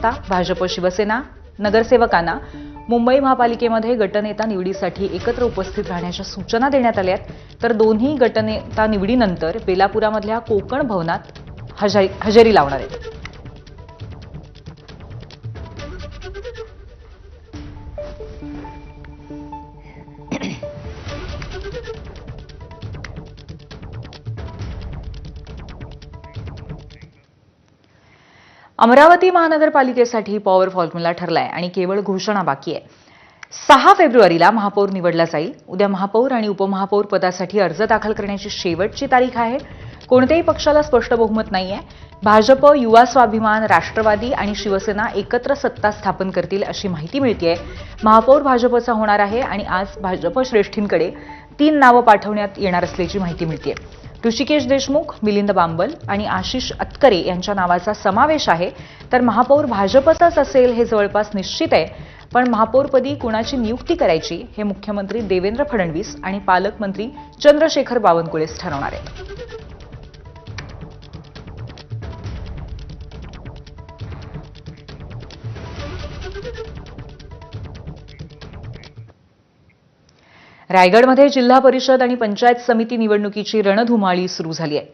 भाजप शिवसेना नगरसेवकांना मुंबई महापालिकेमध्ये गटनेता निवडीसाठी एकत्र उपस्थित राहण्याच्या सूचना देण्यात आल्या आहेत। तर दोन्ही गटनेता निवडीनंतर बेलापुरामधल्या कोकण भवनात हजेरी लावणार आहेत। अमरावती महानगरपालिकेसाठी पॉवर फॉर्म्युला ठरलाय आणि केवळ घोषणा बाकी आहे। 6 फेब्रुवारीला महापौर निवडला जाईल। उद्या महापौर आणि उपमहापौर पदासाठी अर्ज दाखल करण्याची शेवटची तारीख आहे। कोणत्याही पक्षाला स्पष्ट बहुमत नाहीये। भाजप, युवा स्वाभिमान, राष्ट्रवादी आणि शिवसेना एकत्र सत्ता स्थापन करतील अशी माहिती मिळतेय। महापौर भाजपचा होणार आहे आणि आज भाजप श्रेष्ठींकडे 3 नावं पाठवण्यात येणार असल्याची माहिती मिळतेय। ऋषिकेश देशमुख, मिलिंद बांबल आणि आशिष अतकरे यांच्या नावाचा समावेश आहे। तर महापौर भाजपचाच असेल हे जवळपास निश्चित आहे। पण महापौरपदी कुणाची नियुक्ती करायची हे मुख्यमंत्री देवेंद्र फडणवीस आणि पालकमंत्री चंद्रशेखर बावनकुळेच ठरवणार आहेत। रायगडमध्ये जिल्हा परिषद आणि पंचायत समिती निवडणुकीची रणधुमाळी सुरू झाली आहे।